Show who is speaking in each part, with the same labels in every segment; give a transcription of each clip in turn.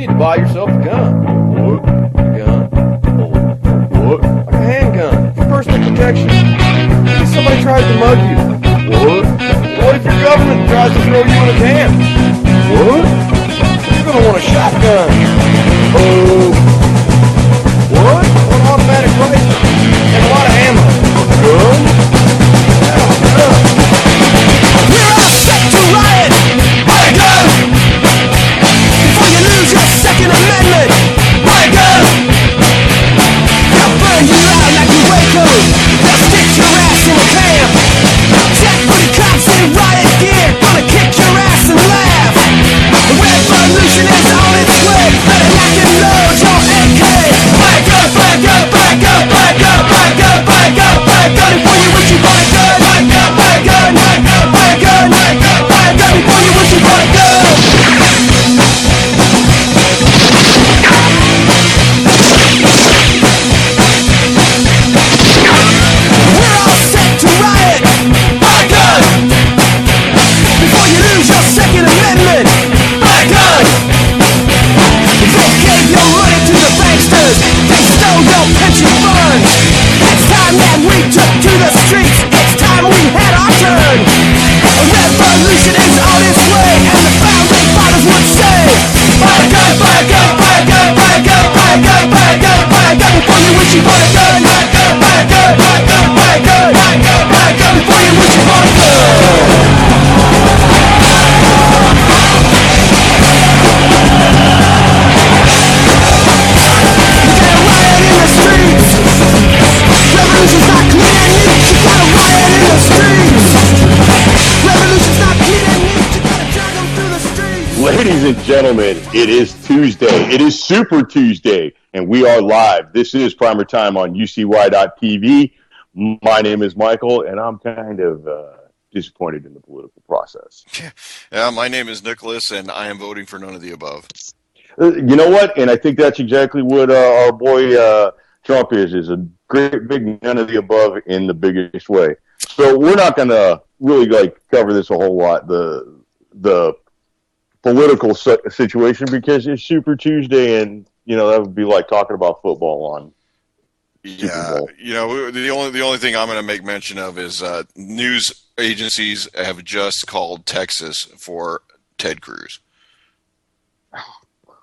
Speaker 1: need to buy yourself a gun. What? A gun? What? Like a handgun. For personal protection. If somebody tries to mug you. What? What if your government tries to throw you in a can? What? You're gonna want a shotgun. Oh. What? An automatic rifle. And a lot of ammo. Gun? Yeah, gun.
Speaker 2: We're all set to riot. Buy a gun. Before you lose your Second Amendment. Buy a gun. They'll burn you out like a Waco. They'll stick your ass in a camp. Jack booty cops in riot gear. Gonna kick your ass and laugh. The revolution is on its way. Better lock and load your AK. Buy a gun, buy a gun, buy a gun, buy a gun, buy a gun, buy a gun, buy a gun before you wish you bought a gun. Buy a gun, buy a gun, buy a gun, buy a gun, buy a gun, buy a gun before you wish you bought a gun. We're all set to riot. Buy a gun. Before you lose your Second Amendment. Buy a gun. They gave your money to the banksters. They stole your pension funds. It's time that we took to the streets. It's time we had our turn. A revolution is on its way, and the founding fathers would say, buy a gun, buy a gun, buy a gun, buy a gun, buy a gun, buy a gun, buy a gun before you wish you bought a gun. Buy a gun, buy a gun, buy a gun, buy a gun, buy a gun, buy a gun before you wish you bought a gun. Revolution's not clean and neat, you gotta riot in the streets. Revolution's not clean and neat, you gotta drag them through the streets.
Speaker 3: Ladies and gentlemen, it is Tuesday. It is Super Tuesday, and we are live. This is PrimerTime on UCY.tv. My name is Michael, and I'm kind of disappointed in the political process.
Speaker 4: Yeah, my name is Nicholas, and I am voting for none of the above.
Speaker 3: You know what? And I think that's exactly what our boy Trump is a great big none of the above in the biggest way. So we're not going to really cover this a whole lot, the political situation, because it's Super Tuesday, and that would be like talking about football on Super Bowl.
Speaker 4: The only thing I'm going to make mention of is news agencies have just called Texas for Ted Cruz.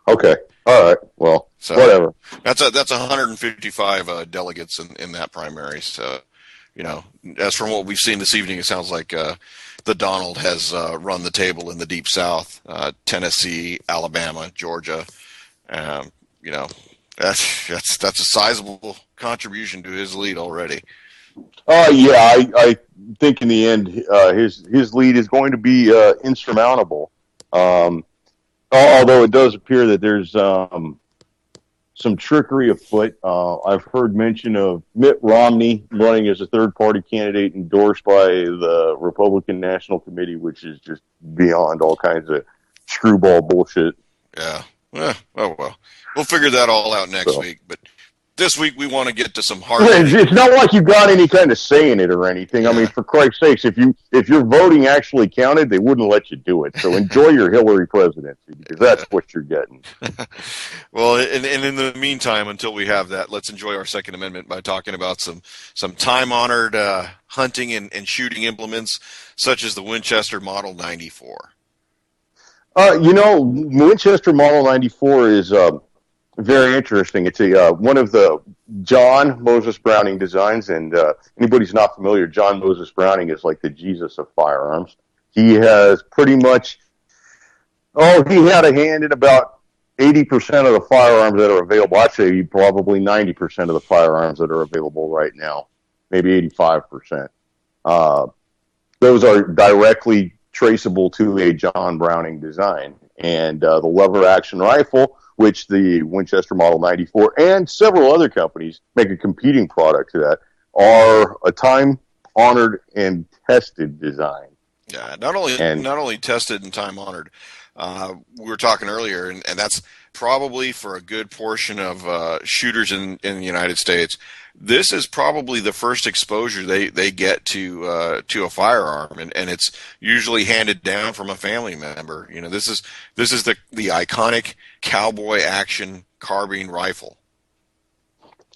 Speaker 3: Okay. All right. Well, so whatever.
Speaker 4: That's 155 delegates in that primary. So, as from what we've seen this evening, it sounds like the Donald has run the table in the Deep South, Tennessee, Alabama, Georgia. That's a sizable contribution to his lead already.
Speaker 3: Yeah, I think in the end, his lead is going to be insurmountable. Although it does appear that there's some trickery afoot. I've heard mention of Mitt Romney running as a third-party candidate endorsed by the Republican National Committee, which is just beyond all kinds of screwball bullshit.
Speaker 4: Yeah. Oh, well. We'll figure that all out next week. But this week we want to get to some hard...
Speaker 3: It's not like you got any kind of say in it or anything. Yeah. I mean, for Christ's sakes, if your voting actually counted, they wouldn't let you do it. So enjoy your Hillary presidency, because that's what you're getting.
Speaker 4: Well, and in the meantime, until we have that, let's enjoy our Second Amendment by talking about some time-honored hunting and shooting implements, such as the Winchester Model 94.
Speaker 3: Winchester Model 94 is... very interesting. It's one of the John Moses Browning designs, and anybody's not familiar, John Moses Browning is like the Jesus of firearms. He has pretty much, he had a hand in about 80% of the firearms that are available. I'd say probably 90% of the firearms that are available right now, maybe 85%. Those are directly traceable to a John Browning design. And the lever-action rifle, which the Winchester Model 94 and several other companies make a competing product to that, are a time-honored and tested design.
Speaker 4: Yeah, not only tested and time-honored. We were talking earlier, and that's probably for a good portion of shooters in the United States. This is probably the first exposure they get to a firearm, and it's usually handed down from a family member. This is the iconic cowboy action carbine rifle.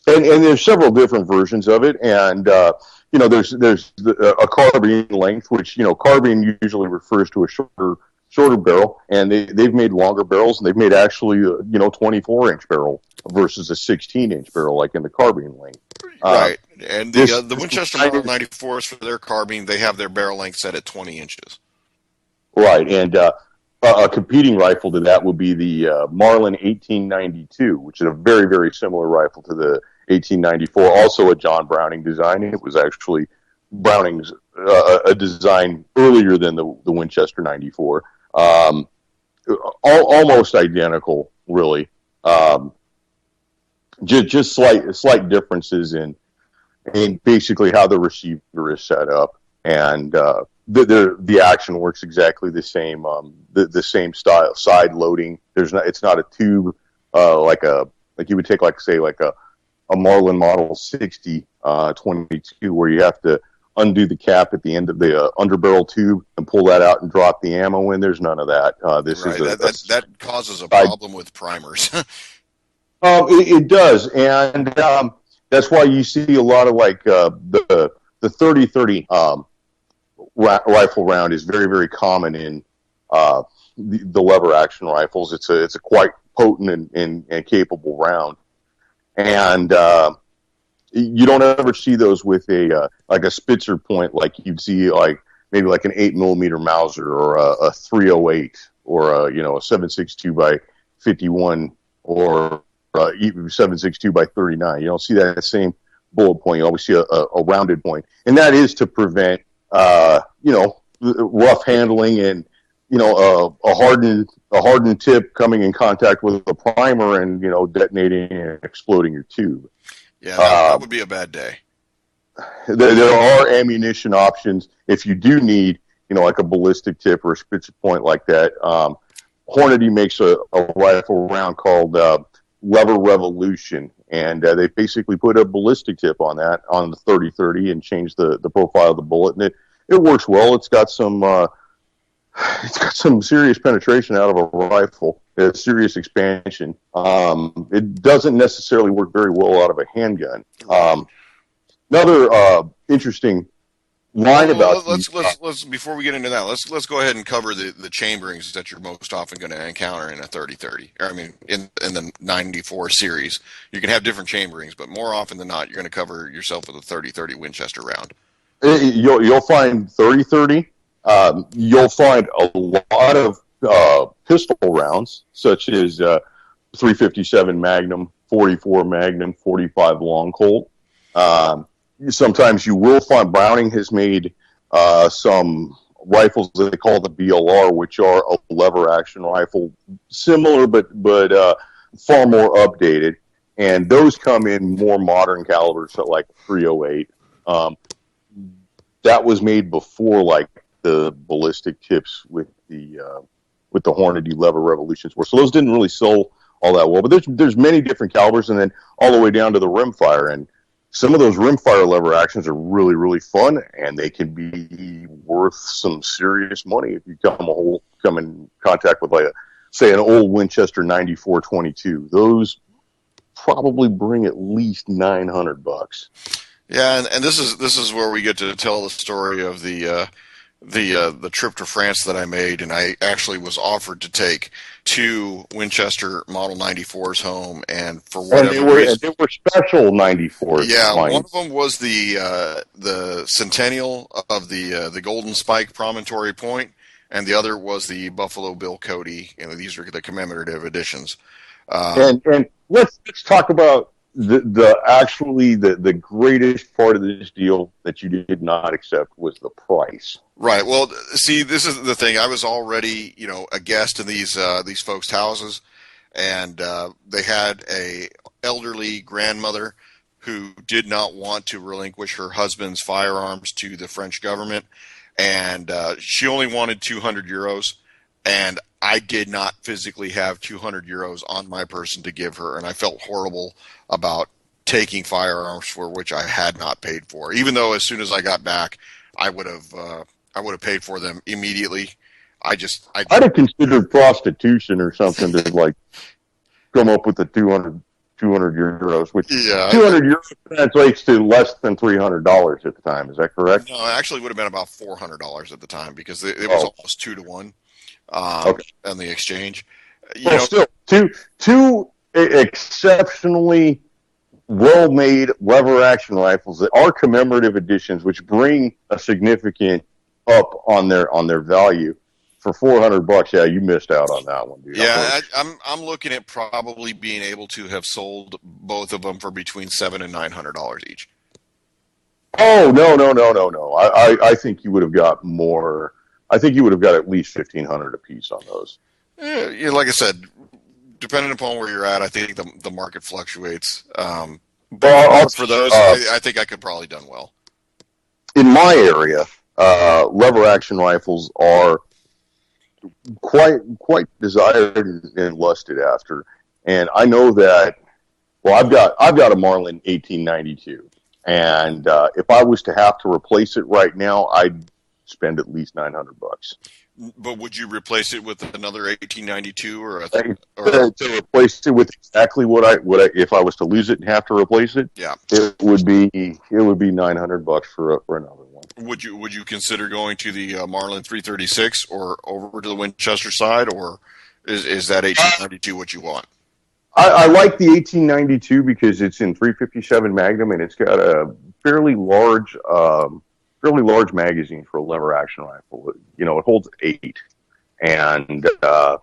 Speaker 3: And there's several different versions of it, and there's a carbine length, which carbine usually refers to a shorter barrel, and they've made longer barrels, and they've made actually 24-inch barrel versus a 16-inch barrel, like in the carbine length.
Speaker 4: Right, and the Winchester Model 94s for their carbine, they have their barrel length set at 20 inches.
Speaker 3: Right, and a competing rifle to that would be the Marlin 1892, which is a very, very similar rifle to the 1894, also a John Browning design. It was actually Browning's a design earlier than the Winchester 94. Almost identical, really. Just slight differences in basically how the receiver is set up, and the action works exactly the same. The same style, side loading. It's not a tube like you would take like a Marlin Model 60 22, where you have to undo the cap at the end of the underbarrel tube and pull that out and drop the ammo in. There's none of that.
Speaker 4: That causes a problem with primers.
Speaker 3: It does, and that's why you see a lot of the 30-30 rifle round is very, very common in the lever action rifles. It's a quite potent and capable round. And you don't ever see those with a Spitzer point like you'd see maybe like an 8mm Mauser or a 308 or a 7.62 by 51 or even 7.62 by 39. You don't see that same bullet point. You always see a rounded point, and that is to prevent rough handling and a hardened tip coming in contact with a primer and detonating and exploding your tube.
Speaker 4: Yeah, that would be a bad day.
Speaker 3: There are ammunition options if you do need like a ballistic tip or a Spitzer point like that. Hornady makes a rifle round called Lever Revolution, and they basically put a ballistic tip on that on the 30-30 and change the profile of the bullet, and it works well. It's got some serious penetration out of a rifle, a serious expansion. It doesn't necessarily work very well out of a handgun. Another interesting line about
Speaker 4: let's before we get into that, let's go ahead and cover the chamberings that you're most often going to encounter in a 30-30. Or, I mean, in the 94 series, you can have different chamberings, but more often than not, you're going to cover yourself with a 30-30 Winchester round.
Speaker 3: You'll find 30-30. You'll find a lot of pistol rounds, such as 357 Magnum, 44 Magnum, 45 Long Colt. Sometimes you will find Browning has made some rifles that they call the BLR, which are a lever action rifle, similar but far more updated, and those come in more modern calibers, so like 308. That was made before the ballistic tips with the Hornady Lever Revolutions were. So those didn't really sell all that well. But there's many different calibers, and then all the way down to the rimfire. And some of those rimfire lever actions are really, really fun, and they can be worth some serious money if you come in contact with say an old Winchester 94-22. Those probably bring at least $900.
Speaker 4: Yeah, and this is where we get to tell the story of the trip to France that I made, and I actually was offered to take two Winchester Model 94s home, and for whatever reason,
Speaker 3: they were special 94s.
Speaker 4: Yeah, one of them was the Centennial of the Golden Spike Promontory Point, and the other was the Buffalo Bill Cody. These are the commemorative editions.
Speaker 3: And let's talk about the greatest part of this deal that you did not accept was the price.
Speaker 4: Right. Well, see, this is the thing. I was already, a guest in these folks' houses, and they had a elderly grandmother who did not want to relinquish her husband's firearms to the French government, and she only wanted 200 euros, and I did not physically have 200 euros on my person to give her, and I felt horrible about taking firearms for which I had not paid for, even though as soon as I got back, I would have paid for them immediately. I'd have
Speaker 3: considered prostitution or something to come up with the 200 euros, which
Speaker 4: Yeah,
Speaker 3: 200 euros translates to less than $300 at the time. Is that correct?
Speaker 4: no, it actually would have been about $400 at the time because it was almost 2-to-1 on the exchange.
Speaker 3: Still, two exceptionally well-made lever action rifles that are commemorative editions, which bring a significant up on their value. For $400, yeah, you missed out on that one, dude.
Speaker 4: Yeah, I'm looking at probably being able to have sold both of them for between $700 and $900 each.
Speaker 3: Oh no! I think you would have got more. I think you would have got at least $1,500 a piece on those.
Speaker 4: Yeah, like I said, depending upon where you're at, I think the market fluctuates. But for those, I think I could probably done well.
Speaker 3: In my area, lever action rifles are quite desired and lusted after, and I know that. Well, I've got a Marlin 1892, and if I was to have to replace it right now, I'd spend at least $900.
Speaker 4: But would you replace it with another 1892 or
Speaker 3: to replace it with exactly what I if I was to lose it and have to replace it?
Speaker 4: Yeah,
Speaker 3: it would be $900 for another one.
Speaker 4: Would you consider going to the Marlin 336 or over to the Winchester side, or is that 1892 what you want?
Speaker 3: I like the 1892 because it's in 357 Magnum and it's got a fairly large magazine for a lever action rifle. It holds 8, and I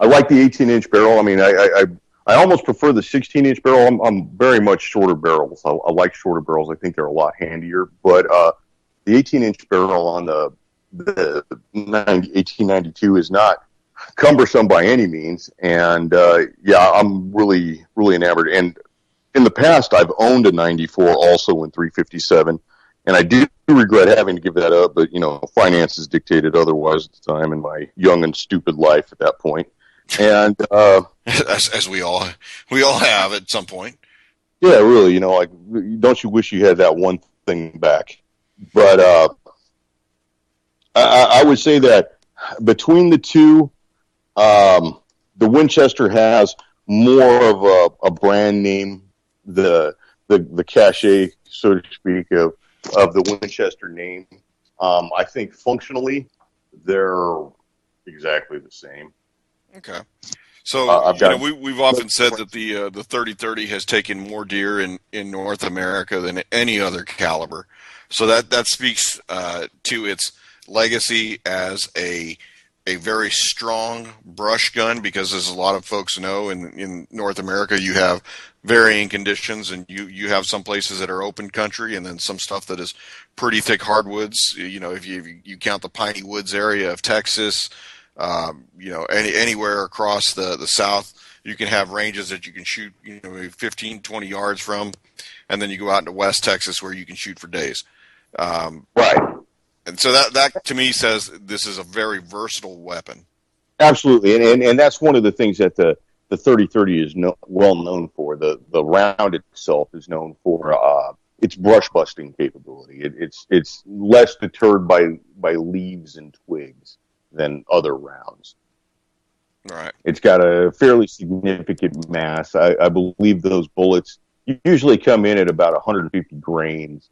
Speaker 3: like the 18-inch barrel. I mean, I almost prefer the 16-inch barrel. I'm very much shorter barrels. I like shorter barrels. I think they're a lot handier. But the 18-inch barrel on the 1892 is not cumbersome by any means. And I'm really enamored. And in the past, I've owned a 94 also in 357, and I do regret having to give that up. But finances dictated otherwise at the time in my young and stupid life at that point. And
Speaker 4: as we all have at some point.
Speaker 3: Yeah, really. Don't you wish you had that one thing back? But I would say that between the two, the Winchester has more of a brand name, the cachet, so to speak, of the Winchester name. I think functionally they're exactly the same.
Speaker 4: Okay, so we've often said that the 30-30 has taken more deer in North America than any other caliber. So that speaks to its legacy as a very strong brush gun, because as a lot of folks know, in North America you have varying conditions, and you have some places that are open country and then some stuff that is pretty thick hardwoods. If you count the piney woods area of Texas, anywhere across the South, you can have ranges that you can shoot, maybe 15, 20 yards from, and then you go out into West Texas where you can shoot for days.
Speaker 3: Right.
Speaker 4: And so that to me says this is a very versatile weapon.
Speaker 3: Absolutely, and that's one of the things that the 30-30 is well known for. The round itself is known for its brush busting capability. It's less deterred by leaves and twigs than other rounds.
Speaker 4: Right.
Speaker 3: It's got a fairly significant mass. I believe those bullets usually come in at about 150 grains.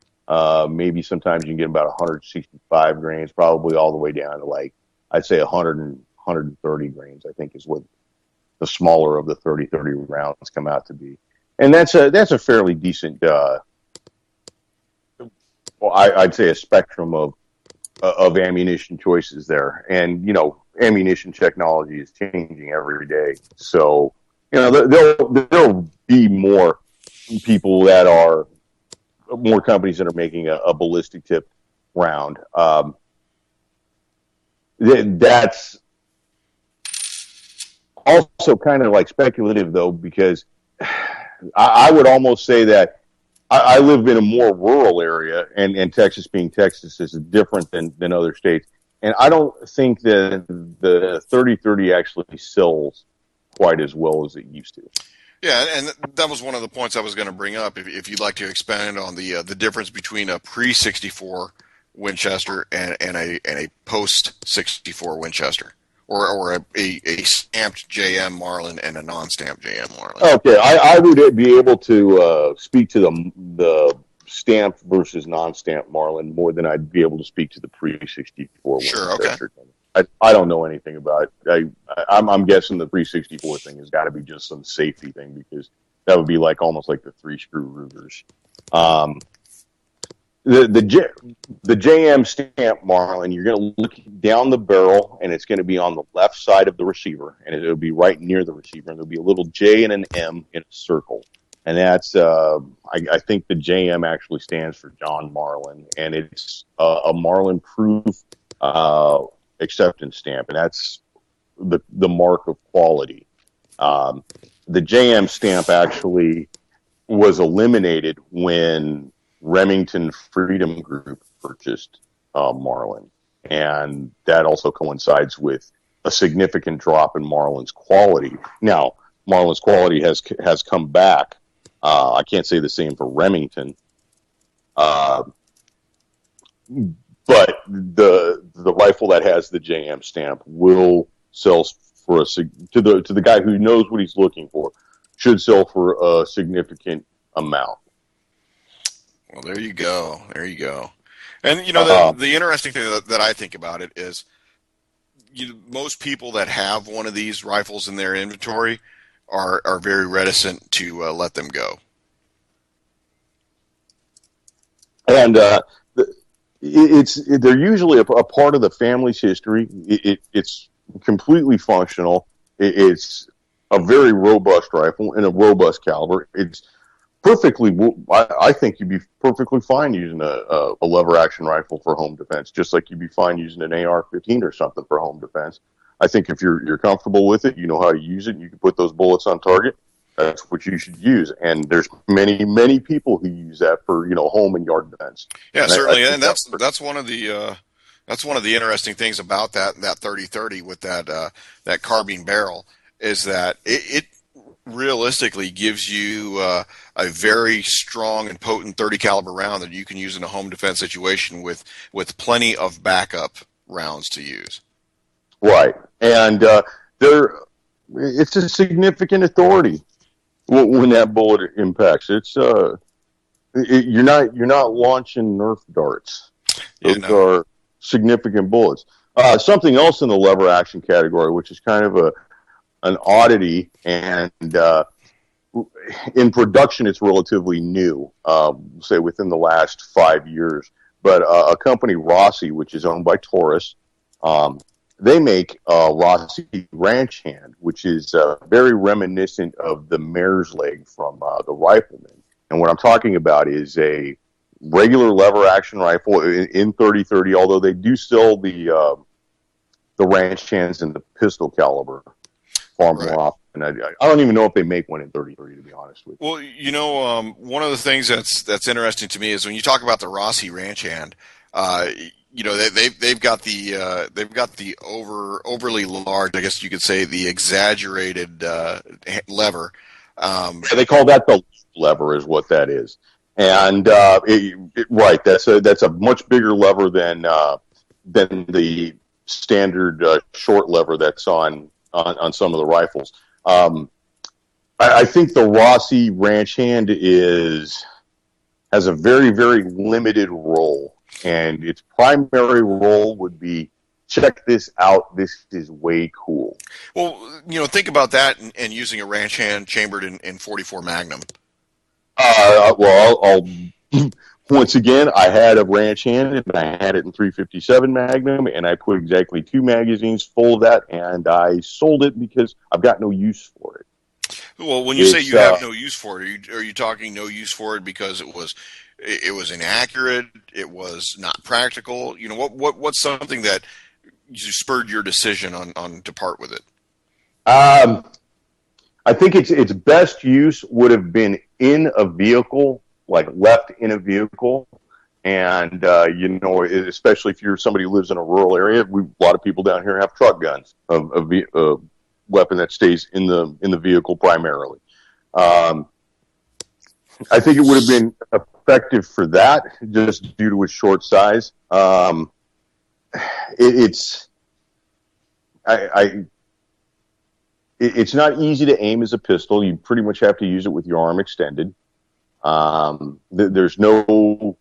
Speaker 3: Maybe sometimes you can get about 165 grains, probably all the way down to I'd say 130 grains, I think is what the smaller of the 30-30 rounds come out to be. And that's a fairly decent, I'd say a spectrum of ammunition choices there. And, ammunition technology is changing every day. So, there'll be more people that are, more companies that are making a ballistic tip round. That's also kind of speculative though, because I would almost say that I live in a more rural area, and Texas being Texas is different than other states. And I don't think that the 30-30 actually sells quite as well as it used to.
Speaker 4: Yeah, and that was one of the points I was going to bring up. If you'd like to expand on the difference between a pre-64 Winchester and a post-64 Winchester, or a stamped JM Marlin and a non-stamped JM Marlin?
Speaker 3: Okay, I would be able to speak to the stamped versus non-stamped Marlin more than I'd be able to speak to the pre-64
Speaker 4: Sure,
Speaker 3: one.
Speaker 4: okay.
Speaker 3: I don't know anything about it. I'm guessing the pre-64 thing has got to be just some safety thing, because that would be like almost like the 3-screw Rugers. The JM stamp Marlin, you're going to look down the barrel, and it's going to be on the left side of the receiver, and it'll be right near the receiver, and there'll be a little J and an M in a circle. And that's, I think the JM actually stands for John Marlin, and it's a Marlin-proof acceptance stamp, and that's the mark of quality. The JM stamp actually was eliminated when Remington Freedom Group purchased Marlin, and that also coincides with a significant drop in Marlin's quality. Now, Marlin's quality has come back. I can't say the same for Remington, but the rifle that has the JM stamp will sell for to the guy who knows what he's looking for, should sell for a significant amount.
Speaker 4: Well, there you go. There you go. And, you know, the interesting thing that I think about it is most people that have one of these rifles in their inventory are very reticent to let them go.
Speaker 3: And they're usually a part of the family's history. It's completely functional. It's a very robust rifle and a robust caliber. It's perfectly. I think you'd be perfectly fine using a lever action rifle for home defense, just like you'd be fine using an AR-15 or something for home defense. I think if you're comfortable with it, you know how to use it, and you can put those bullets on target, that's what you should use. And there's many people who use that for home and yard defense.
Speaker 4: Yeah, and certainly, and that's one of the interesting things about that 30-30 with that carbine barrel is that it realistically gives you a very strong and potent 30 caliber round that you can use in a home defense situation with plenty of backup rounds to use.
Speaker 3: Right, and it's a significant authority when that bullet impacts. It's you're not launching Nerf darts. Those are significant bullets. Something else in the lever action category, which is kind of an oddity, and in production it's relatively new, say within the last 5 years. But a company, Rossi, which is owned by Taurus, they make Rossi Ranch Hand, which is very reminiscent of the mare's leg from the Rifleman. And what I'm talking about is a regular lever action rifle in 30-30, although they do sell the ranch hands in the pistol caliber far more often. And I don't even know if they make one in 30-30, to be honest with you.
Speaker 4: Well, one of the things that's interesting to me is when you talk about the Rossi Ranch Hand, they've got the overly large, I guess you could say, the exaggerated lever.
Speaker 3: They call that the lever, is what that is. And right, that's a much bigger lever than the standard short lever that's on some of the rifles. I think the Rossi Ranch Hand has a very, very limited role, and its primary role would be, check this out, this is way cool.
Speaker 4: Well, think about that and using a ranch hand chambered in 44 Magnum.
Speaker 3: I'll once again, I had a ranch hand, and I had it in 357 Magnum, and I put exactly 2 magazines full of that, and I sold it because I've got no use for it.
Speaker 4: Well, when you say you have no use for it, are you talking no use for it because it was inaccurate, it was not practical? What's something that spurred your decision on to part with it?
Speaker 3: I think its best use would have been in a vehicle, like left in a vehicle, and especially if you're somebody who lives in a rural area. A lot of people down here have truck guns, a weapon that stays in the vehicle primarily. I think it would have been effective for that, just due to its short size. It's it's not easy to aim as a pistol. You pretty much have to use it with your arm extended. There's no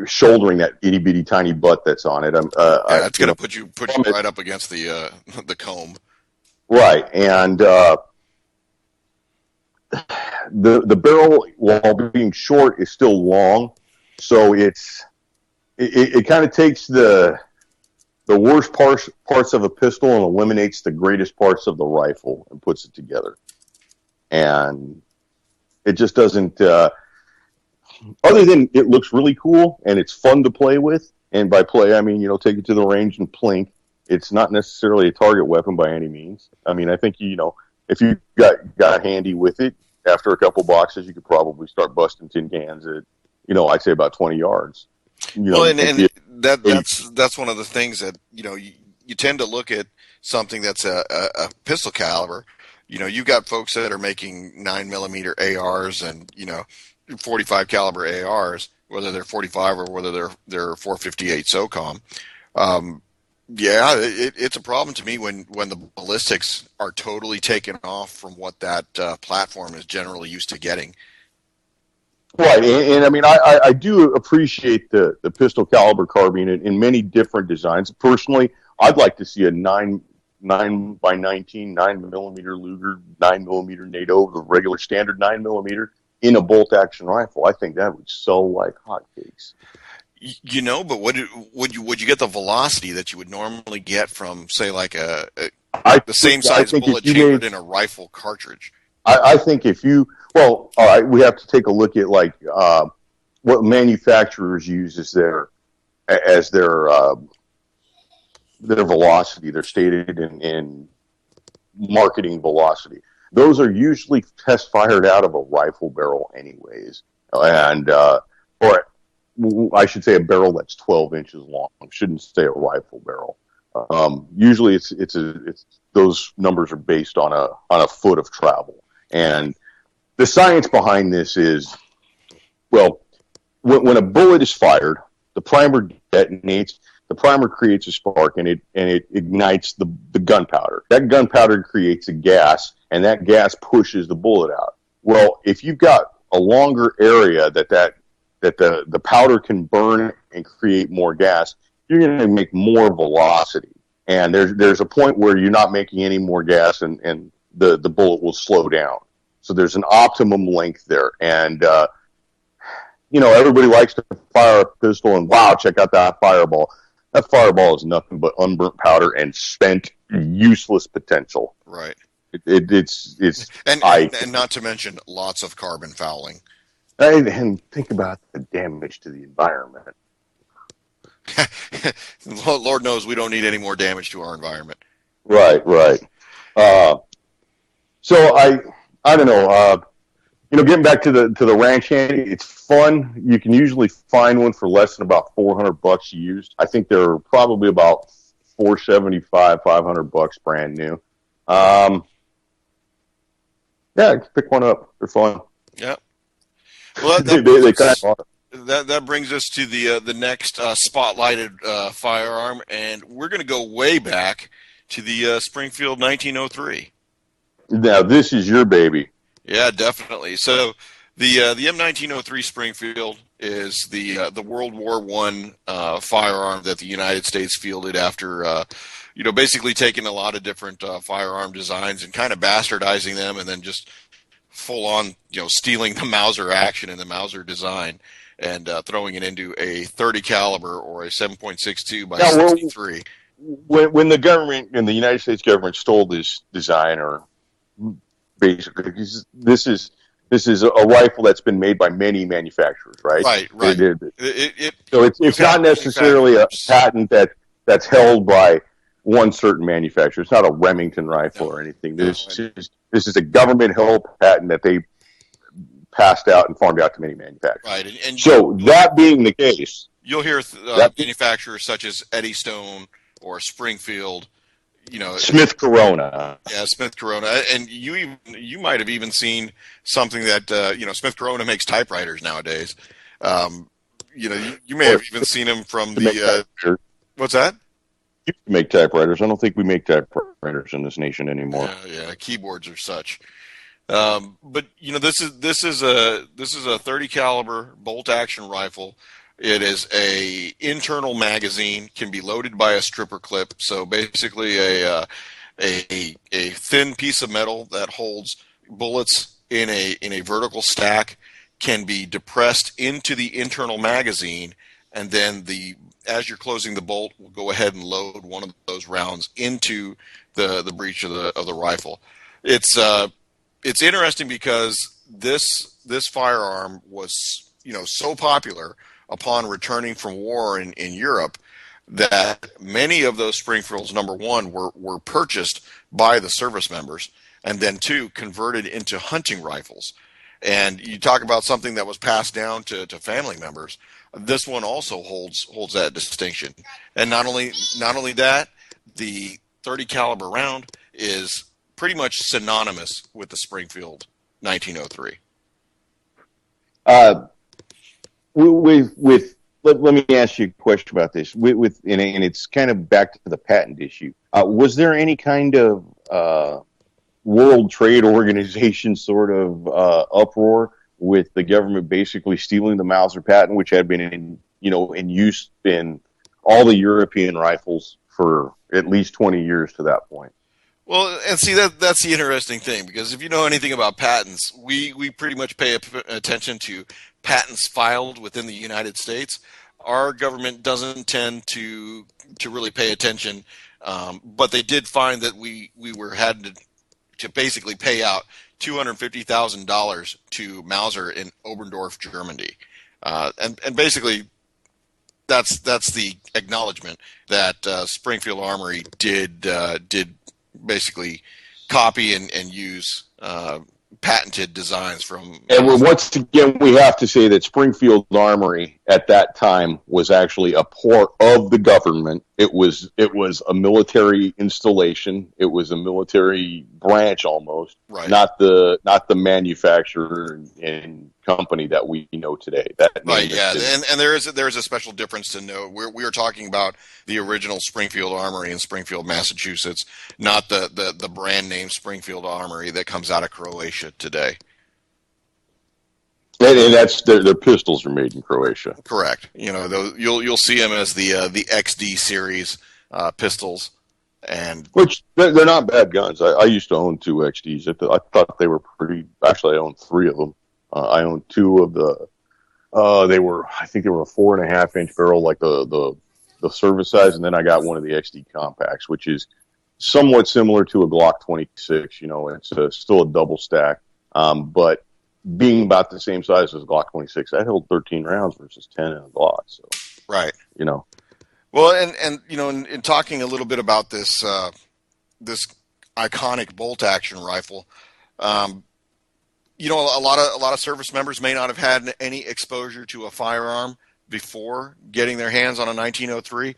Speaker 3: shouldering that itty bitty tiny butt that's on it.
Speaker 4: That's going to put you right up against the comb.
Speaker 3: Right, and the barrel, while being short, is still long, so it kind of takes the worst parts of a pistol and eliminates the greatest parts of the rifle and puts it together. And it just doesn't, other than it looks really cool and it's fun to play with. And by play, I mean, take it to the range and plink. It's not necessarily a target weapon by any means. I mean, I think, if you got handy with it, after a couple boxes, you could probably start busting tin cans at, I'd say about 20 yards.
Speaker 4: That's one of the things that, you tend to look at something that's a pistol caliber. You've got folks that are making 9mm ARs and, 45 caliber ARs, whether they're 45 or whether they're 458 SOCOM. It's a problem to me when the ballistics are totally taken off from what that platform is generally used to getting.
Speaker 3: Right, and I mean, I do appreciate the pistol caliber carbine in many different designs. Personally, I'd like to see a 9x19 9mm Luger, 9mm NATO, the regular standard 9mm in a bolt action rifle. I think that would sell like hotcakes.
Speaker 4: But would you get the velocity that you would normally get from, say, like the same size bullet chambered in a rifle cartridge?
Speaker 3: I think if you, all right, we have to take a look at what manufacturers use as their velocity. They're stated in marketing velocity. Those are usually test fired out of a rifle barrel, anyways, and or I should say a barrel that's 12 inches long. I shouldn't say a rifle barrel. Usually, it's those numbers are based on a foot of travel. And the science behind this is, well, when a bullet is fired, the primer detonates. The primer creates a spark, and it ignites the gunpowder. That gunpowder creates a gas, and that gas pushes the bullet out. Well, if you've got a longer area that the powder can burn and create more gas, you're going to make more velocity. And there's a point where you're not making any more gas, and the bullet will slow down. So there's an optimum length there. And, everybody likes to fire a pistol and, wow, check out that fireball. That fireball is nothing but unburnt powder and spent, useless potential.
Speaker 4: Right.
Speaker 3: It's
Speaker 4: and not to mention lots of carbon fouling.
Speaker 3: And think about the damage to the environment.
Speaker 4: Lord knows we don't need any more damage to our environment.
Speaker 3: Right. So I don't know. Getting back to the ranch hand, it's fun. You can usually find one for less than about $400 used. I think they're probably about $475, $500 brand new. Pick one up. They're fun.
Speaker 4: Yeah. Well, that brings us to the next spotlighted firearm, and we're going to go way back to the Springfield 1903.
Speaker 3: Now, this is your baby.
Speaker 4: Yeah, definitely. So the M1903 Springfield is the World War I firearm that the United States fielded after basically taking a lot of different firearm designs and kind of bastardizing them, and then just full on stealing the Mauser action and the Mauser design and throwing it into a 30 caliber or a 7.62 by 63.
Speaker 3: When the government and the United States government stole this design, or basically this is a rifle that's been made by many manufacturers, right?
Speaker 4: Right.
Speaker 3: So it's not necessarily a patent that's held by one certain manufacturer. It's not a Remington rifle or anything. This is a government-held patent that they passed out and farmed out to many manufacturers.
Speaker 4: Right. And
Speaker 3: so that being the case,
Speaker 4: you'll hear manufacturers such as Eddystone or Springfield,
Speaker 3: Smith Corona.
Speaker 4: Yeah, Smith Corona, and you might have even something that Smith Corona makes typewriters nowadays. You may have even seen them from the. What's that?
Speaker 3: used to make typewriters. I don't think we make typewriters in this nation anymore.
Speaker 4: Yeah, keyboards are such. But this is a 30 caliber bolt action rifle. It is a internal magazine, can be loaded by a stripper clip. So basically a thin piece of metal that holds bullets in a vertical stack can be depressed into the internal magazine, and then as you're closing the bolt, we'll go ahead and load one of those rounds into the breech of the rifle. It's interesting because this firearm was so popular upon returning from war in Europe that many of those Springfields, number one, were purchased by the service members, and then two, converted into hunting rifles. And you talk about something that was passed down to family members. This one also holds that distinction. And not only that, the 30 caliber round is pretty much synonymous with the Springfield 1903.
Speaker 3: Let me ask you a question about this. And it's kind of back to the patent issue. Was there any kind of World Trade Organization sort of uproar with the government basically stealing the Mauser patent, which had been in use in all the European rifles for at least 20 years to that point?
Speaker 4: Well, and see, that's the interesting thing, because if you know anything about patents, we pretty much pay attention to patents filed within the United States. Our government doesn't tend to really pay attention, but they did find that we had to basically pay out $250,000 to Mauser in Oberndorf, Germany, and basically that's the acknowledgement that Springfield Armory did basically copy and use patented designs from.
Speaker 3: And once again, we have to say that Springfield Armory at that time was actually a port of the government. It was a military installation. It was a military branch almost,
Speaker 4: right?
Speaker 3: Not the manufacturer and company that we know today. That
Speaker 4: right, yeah, and there is a special difference to note. We are talking about the original Springfield Armory in Springfield, Massachusetts, not the brand name Springfield Armory that comes out of Croatia today.
Speaker 3: And that's their pistols are made in Croatia.
Speaker 4: Correct. You'll see them as the XD series pistols, and
Speaker 3: which they're not bad guns. I used to own two XDs. I thought they were pretty. Actually, I owned three of them. I owned two of the. I think they were a 4.5-inch barrel, like the service size, and then I got one of the XD compacts, which is somewhat similar to a Glock 26. It's still a double stack, but being about the same size as Glock 26, that held 13 rounds versus 10 in a Glock. So,
Speaker 4: right. Well, and in talking a little bit about this this iconic bolt action rifle, a lot of service members may not have had any exposure to a firearm before getting their hands on a 1903,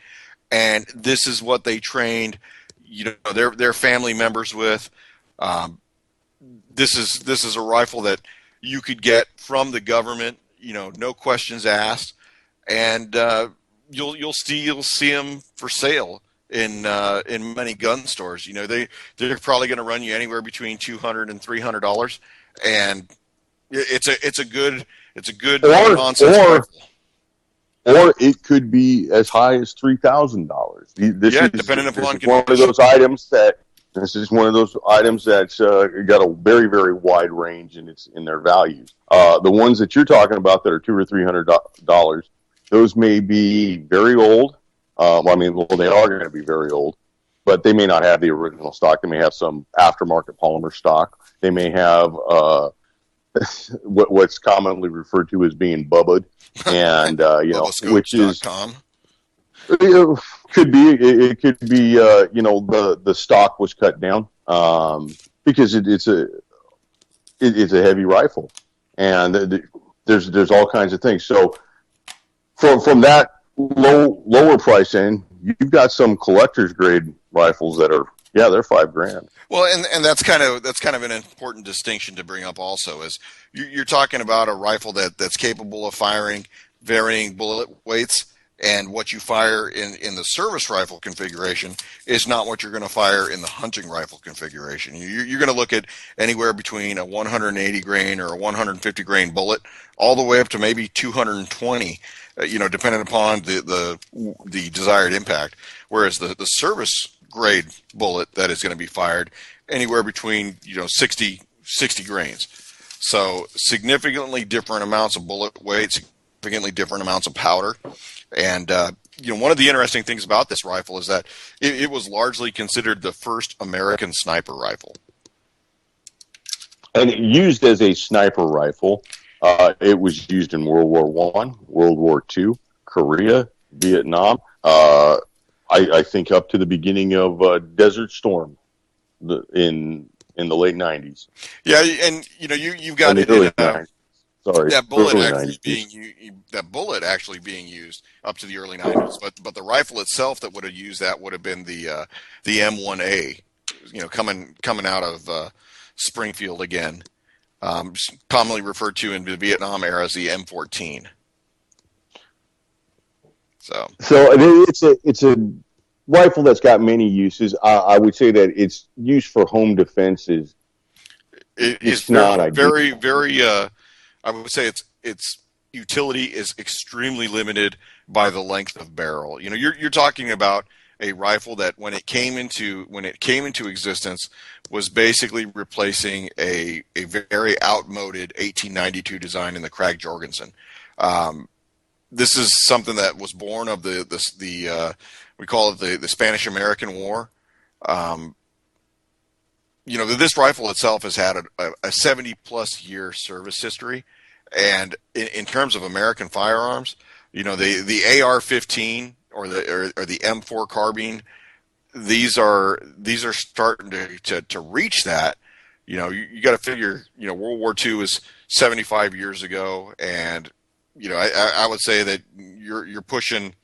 Speaker 4: and this is what they trained their family members with. This is a rifle that you could get from the government, no questions asked, and you'll see them for sale in many gun stores. They're probably going to run you anywhere between $200 and $300, and it's a good nonsense rifle.
Speaker 3: Or it could be as high as $3,000.
Speaker 4: Depending upon
Speaker 3: one of those items that. This is one of those items that's got a very, very wide range in their values. The ones that you're talking about that are $200 or $300, those may be very old. They are going to be very old, but they may not have the original stock. They may have some aftermarket polymer stock. They may have what's commonly referred to as being bubbed, and which is. It could be. The stock was cut down because it's a heavy rifle, and there's all kinds of things. So from that lower price end, you've got some collector's grade rifles that are they're $5,000.
Speaker 4: Well, and that's kind of an important distinction to bring up also, is you're talking about a rifle that's capable of firing varying bullet weights. And what you fire in the service rifle configuration is not what you're going to fire in the hunting rifle configuration. You're going to look at anywhere between a 180 grain or a 150 grain bullet, all the way up to maybe 220, depending upon the desired impact. Whereas the service grade bullet that is going to be fired anywhere between 60 grains. So significantly different amounts of bullet weight, significantly different amounts of powder. And, one of the interesting things about this rifle is that it was largely considered the first American sniper rifle.
Speaker 3: And used as a sniper rifle, it was used in World War I, World War II, Korea, Vietnam, I think up to the beginning of Desert Storm in the late 90s.
Speaker 4: Yeah, and you've got it
Speaker 3: early 90s. Sorry,
Speaker 4: that bullet
Speaker 3: early
Speaker 4: actually being used up to the early 90s, but the rifle itself that would have used that would have been the M1A, coming out of Springfield again, commonly referred to in the Vietnam era as the M14. So
Speaker 3: it's a rifle that's got many uses. I would say that its use for home defense is not
Speaker 4: very, very. I would say its utility is extremely limited by the length of barrel. You're talking about a rifle that when it came into existence was basically replacing a very outmoded 1892 design in the Krag Jorgensen. This is something that was born of the we call it the Spanish-American War. This rifle itself has had a 70-plus year service history, and in terms of American firearms, the AR-15 or the M4 carbine, these are starting to reach that. You got to figure, World War II is 75 years ago, and I would say that you're pushing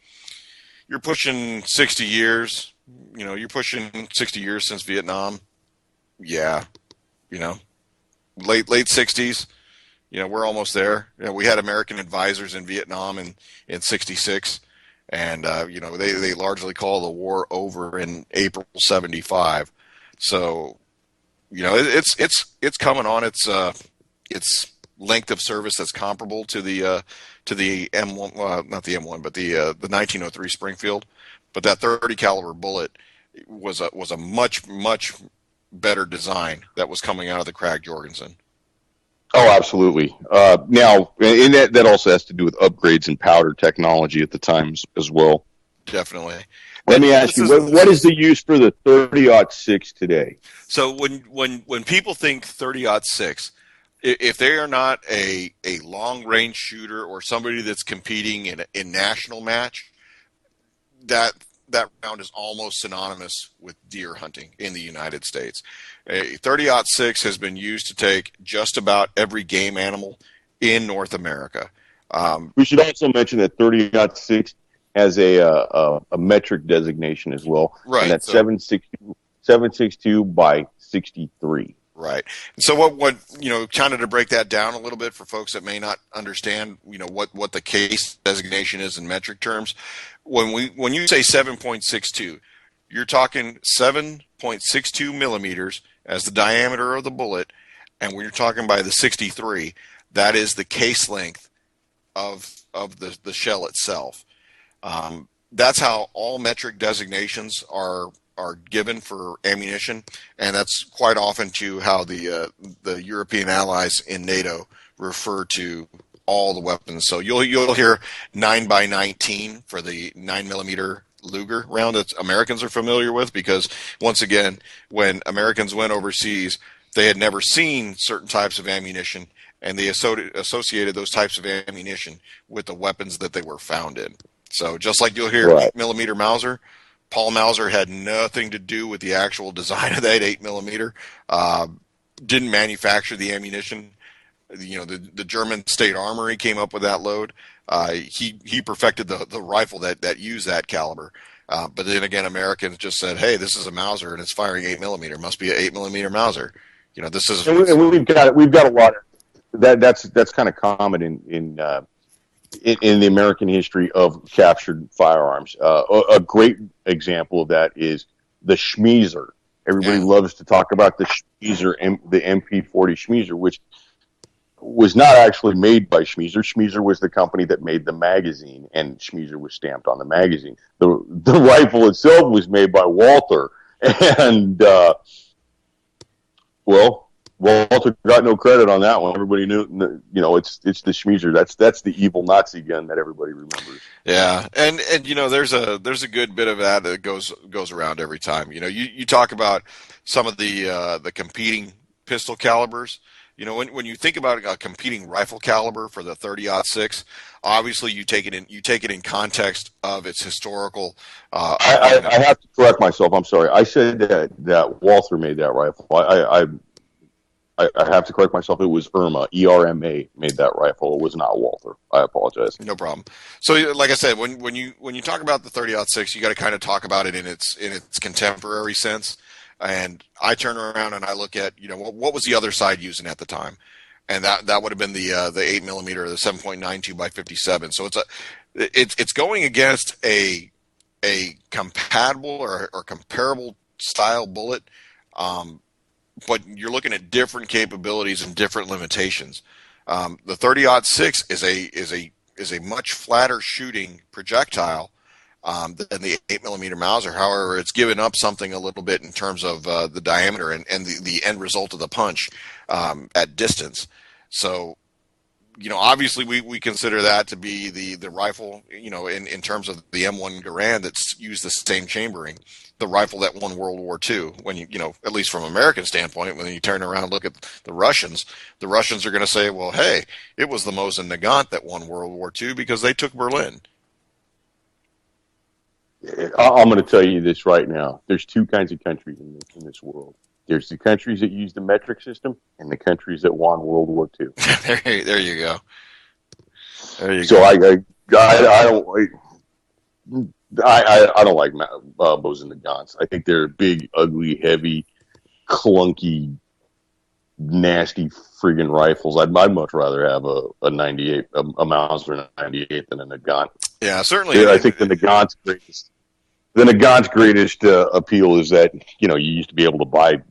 Speaker 4: 60 years. You're pushing 60 years since Vietnam. Yeah, late 60s. We're almost there. We had American advisors in Vietnam in 66, and they largely call the war over in April 75. So it's coming on its length of service that's comparable to the M1, not the M1, but the 1903 Springfield. But that 30 caliber bullet was a much better design that was coming out of the Krag Jorgensen.
Speaker 3: Oh, absolutely. Now, and that also has to do with upgrades in powder technology at the times as well.
Speaker 4: Definitely.
Speaker 3: Let me ask you, what is the use for the 30-06 today?
Speaker 4: So when people think 30-06, if they are not a long-range shooter or somebody that's competing in national match, that round is almost synonymous with deer hunting in the United States. A 30-06 has been used to take just about every game animal in North America.
Speaker 3: We should also mention that 30-06 has a metric designation as well.
Speaker 4: Right.
Speaker 3: And that's 762 by 63.
Speaker 4: Right. So what kind of to break that down a little bit for folks that may not understand, what the case designation is in metric terms. When you say 7.62, you're talking 7.62 millimeters as the diameter of the bullet, and when you're talking by the 63, that is the case length of the shell itself. That's how all metric designations are given for ammunition, and that's quite often to how the European allies in NATO refer to all the weapons. So you'll hear 9x19 for the 9mm Luger round that Americans are familiar with, because once again, when Americans went overseas, they had never seen certain types of ammunition, and they associated those types of ammunition with the weapons that they were found in. So just like you'll hear 8mm Mauser, Paul Mauser had nothing to do with the actual design of that 8mm. Didn't manufacture the ammunition. The German State Armory came up with that load. He perfected the rifle that used that caliber. But then again, Americans just said, "Hey, this is a Mauser and it's firing 8mm. Must be an 8mm Mauser." This is.
Speaker 3: And we've got a lot of that. That's kind of common in in the American history of captured firearms. A great example of that is the Schmeezer. Everybody loves to talk about the Schmeezer, the MP40 Schmeezer, which was not actually made by Schmeezer. Schmeezer was the company that made the magazine, and Schmeezer was stamped on the magazine. The rifle itself was made by Walther, and Walter got no credit on that one. Everybody knew, it's the Schmeezer. That's the evil Nazi gun that everybody remembers.
Speaker 4: Yeah, and there's a good bit of that goes around every time. You talk about some of the competing pistol calibers. When you think about a competing rifle caliber for the 30-06, obviously you take it in context of its historical.
Speaker 3: I have to correct myself. I'm sorry. I said that Walther made that rifle. I have to correct myself. It was Irma, ERMA, made that rifle. It was not Walther. I apologize.
Speaker 4: No problem. So, like I said, when you talk about the 30-06, you got to kind of talk about it in its contemporary sense. And I turn around and I look at what was the other side using at the time, and that would have been the 8mm, the 7.92 by 57. So it's going against a compatible or comparable style bullet. But you're looking at different capabilities and different limitations. The 30-06 is a much flatter shooting projectile than the 8mm Mauser. However, it's given up something a little bit in terms of the diameter and the end result of the punch at distance. So, obviously we consider that to be the rifle, in terms of the M1 Garand that's used the same chambering, the rifle that won World War II. When at least from American standpoint, when you turn around and look at the Russians are going to say, well, hey, it was the Mosin Nagant that won World War II because they took Berlin.
Speaker 3: I'm going to tell you this right now. There's two kinds of countries in this world. There's the countries that use the metric system and the countries that won World War II.
Speaker 4: There you go.
Speaker 3: So I don't like Mosin Nagants. I think they're big, ugly, heavy, clunky, nasty friggin' rifles. I'd much rather have a 98, a Mauser 98 than a Nagant.
Speaker 4: Yeah, certainly.
Speaker 3: Yeah, I think the Nagant's greatest appeal is that you used to be able to buy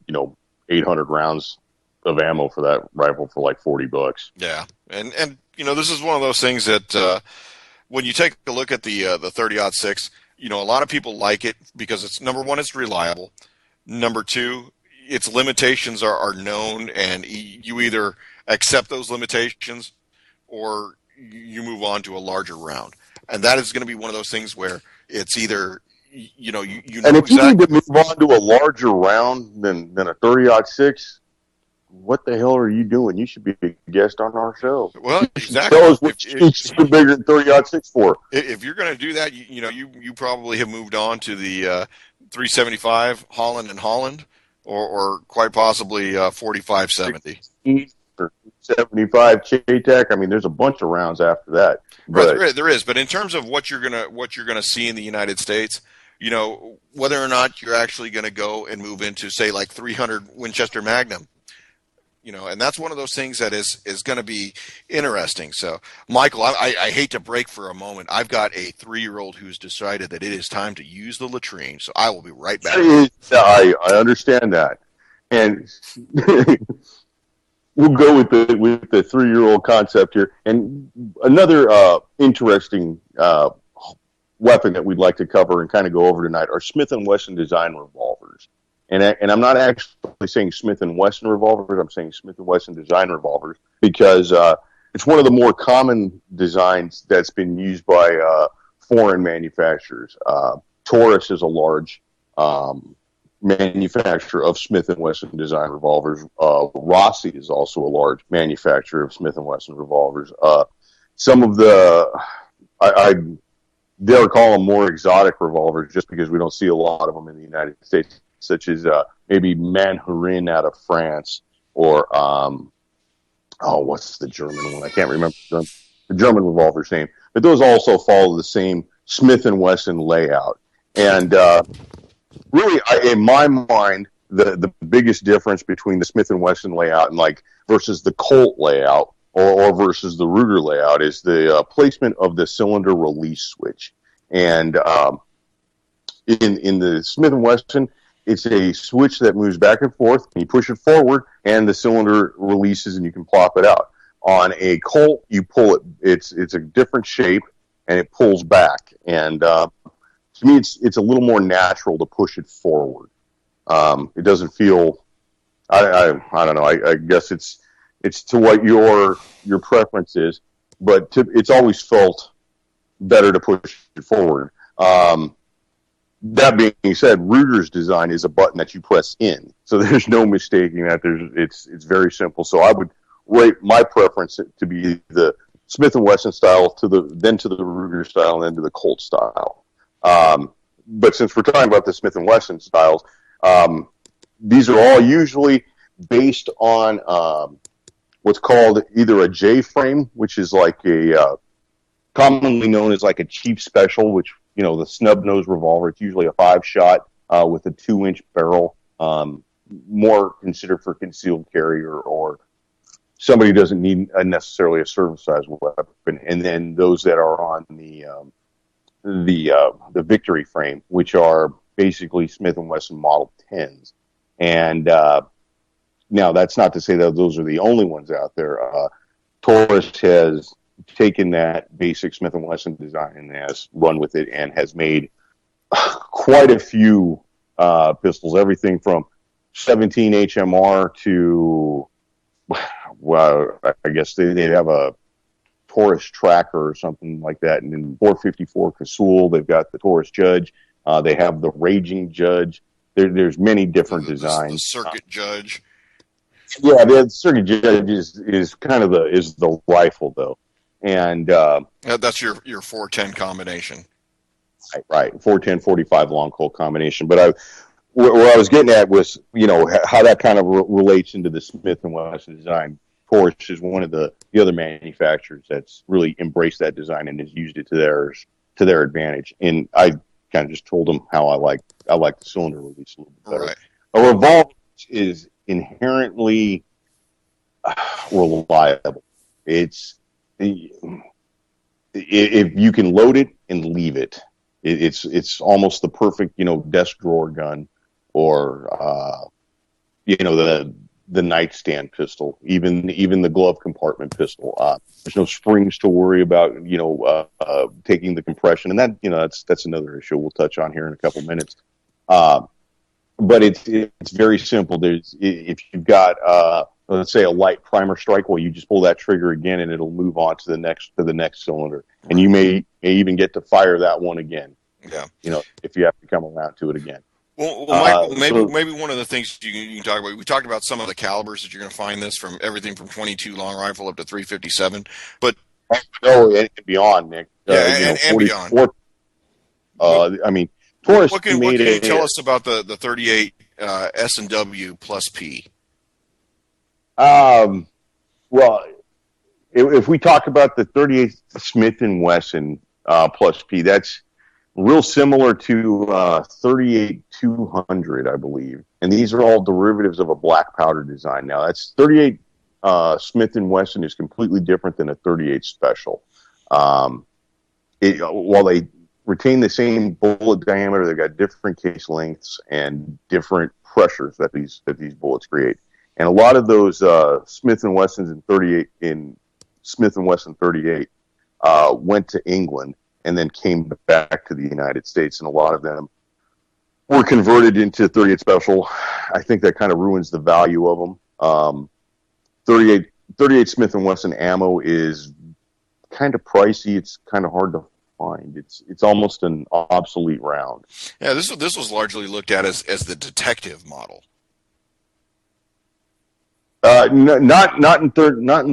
Speaker 3: 800 rounds of ammo for that rifle for like $40.
Speaker 4: Yeah, and this is one of those things that when you take a look at the 30-06, a lot of people like it because it's, number one, it's reliable. Number two, its limitations are known, and you either accept those limitations or you move on to a larger round. And that is going to be one of those things where it's either you know
Speaker 3: and if you need to move on to a larger round than a 30-06, what the hell are you doing? You should be a guest on our show.
Speaker 4: Well, exactly.
Speaker 3: Tell us what you should be bigger than 30-06 for.
Speaker 4: If you're going to do that, you probably have moved on to the 375 Holland and Holland, or quite possibly 4570.
Speaker 3: 75 J-Tech. I mean, there's a bunch of rounds after that.
Speaker 4: Right, there is. But in terms of what you're gonna see in the United States, whether or not you're actually going to go and move into, say, like 300 Winchester Magnum, and that's one of those things that is going to be interesting. So, Michael, I hate to break for a moment. I've got a 3-year-old who's decided that it is time to use the latrine, so I will be right back.
Speaker 3: I understand that, and we'll go with the 3-year-old concept here. And another interesting weapon that we'd like to cover and kind of go over tonight are Smith & Wesson design revolvers. And I'm not actually saying Smith & Wesson revolvers. I'm saying Smith & Wesson design revolvers because it's one of the more common designs that's been used by foreign manufacturers. Taurus is a large manufacturer of Smith & Wesson design revolvers. Rossi is also a large manufacturer of Smith & Wesson revolvers. Some of the I dare call them more exotic revolvers just because we don't see a lot of them in the United States, such as maybe Manhurin out of France, or what's the German one? I can't remember the German revolver's name. But those also follow the same Smith & Wesson layout. And really, in my mind, the biggest difference between the Smith & Wesson layout and versus the Colt layout or versus the Ruger layout, is the placement of the cylinder release switch. And in the Smith & Wesson, it's a switch that moves back and forth, and you push it forward, and the cylinder releases, and you can plop it out. On a Colt, you pull it. It's a different shape, and it pulls back. And to me, it's a little more natural to push it forward. It doesn't feel. I don't know. I guess it's to what your preference is, but it's always felt better to push it forward. That being said, Ruger's design is a button that you press in, so there's no mistaking that. It's very simple. So I would rate my preference to be the Smith & Wesson style, then to the Ruger style, and then to the Colt style. But since we're talking about the Smith & Wesson styles, these are all usually based on what's called either a J frame, which is like a commonly known as like a cheap special, which, you know, the snub nose revolver. It's usually a 5-shot with a 2-inch barrel, more considered for concealed carry or somebody who doesn't need necessarily a service-size weapon. And then those that are on the Victory frame, which are basically Smith & Wesson Model 10s. And now that's not to say that those are the only ones out there. Taurus has taken that basic Smith & Wesson design and has run with it and has made quite a few pistols, everything from 17 HMR to, well, I guess they'd have a Taurus Tracker or something like that, and then 454 Casull. They've got the Taurus Judge. They have the Raging Judge. There's many different designs.
Speaker 4: The Circuit Judge.
Speaker 3: Yeah, the Circuit Judge is kind of the rifle though. And
Speaker 4: that's your 410 combination.
Speaker 3: Right. 410, 45 long Colt combination. But where I was getting at was, you know, how that kind of relates into the Smith & Wesson design. Taurus is one of the other manufacturers that's really embraced that design and has used it to their advantage. And I kind of just told them how I like the cylinder release a little bit better.
Speaker 4: Right.
Speaker 3: A revolver is inherently reliable. It's if you can load it and leave it, it's almost the perfect, you know, desk drawer gun, or you know, the nightstand pistol, even the glove compartment pistol. There's no springs to worry about, you know, taking the compression, and that, you know, that's another issue we'll touch on here in a couple minutes. But it's very simple. If you've got let's say a light primer strike, well, you just pull that trigger again, and it'll move on to the next cylinder, and you may even get to fire that one again.
Speaker 4: Yeah,
Speaker 3: you know, if you have to come around to it again.
Speaker 4: Well, Michael, maybe one of the things you can talk about. We talked about some of the calibers that you're going to find this from, everything from .22 long rifle up to .357, but
Speaker 3: and beyond, Nick.
Speaker 4: And beyond.
Speaker 3: I mean, Taurus.
Speaker 4: What can you tell us about the 38 S&W plus P?
Speaker 3: Well, if we talk about the 38 Smith & Wesson plus P, that's real similar to 38-200, I believe. And these are all derivatives of a black powder design. Now, that's 38 Smith & Wesson is completely different than a 38 Special. While they retain the same bullet diameter, they've got different case lengths and different pressures that these bullets create. And a lot of those Smith & Wessons in Smith & Wesson 38 went to England and then came back to the United States, and a lot of them were converted into 38 Special. I think that kind of ruins the value of them. 38 Smith & Wesson ammo is kind of pricey. It's kind of hard to find. It's almost an obsolete round.
Speaker 4: Yeah, this was largely looked at as the detective model.
Speaker 3: Not in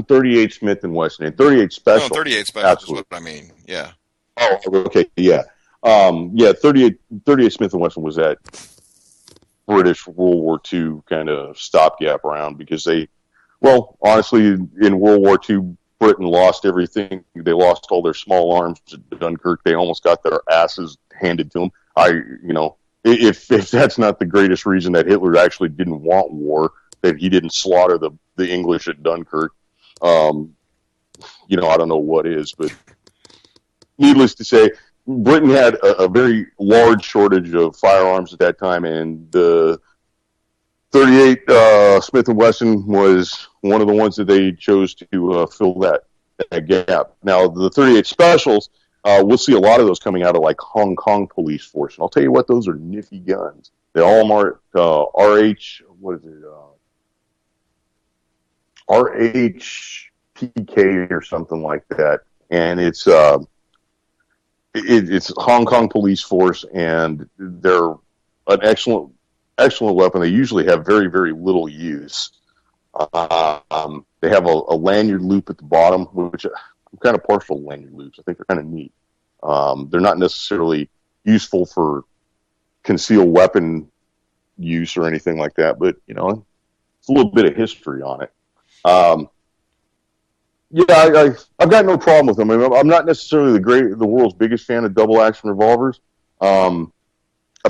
Speaker 3: 38 Smith & Wesson. In 38 Special.
Speaker 4: No, 38 Special absolutely. Is what I mean. Yeah.
Speaker 3: Oh, okay. Yeah. 38 Smith & Wesson was that British World War II kind of stopgap round, because honestly, in World War II, Britain lost everything. They lost all their small arms at Dunkirk. They almost got their asses handed to them. If that's not the greatest reason that Hitler actually didn't want war, that he didn't slaughter the English at Dunkirk, I don't know what is, but needless to say, Britain had a very large shortage of firearms at that time, and the 38 Smith & Wesson was one of the ones that they chose to fill that gap. Now, the 38 Specials, we'll see a lot of those coming out of like Hong Kong police force. And I'll tell you what, those are nifty guns. They all mark RH, what is it? RHPK or something like that. And it's Hong Kong police force, and they're an excellent weapon. They usually have very, very little use. They have a lanyard loop at the bottom, which I'm kind of partial to lanyard loops. I think they're kind of neat. They're not necessarily useful for concealed weapon use or anything like that, but it's a little bit of history on it. I've got no problem with them. I mean, I'm not necessarily the world's biggest fan of double action revolvers. I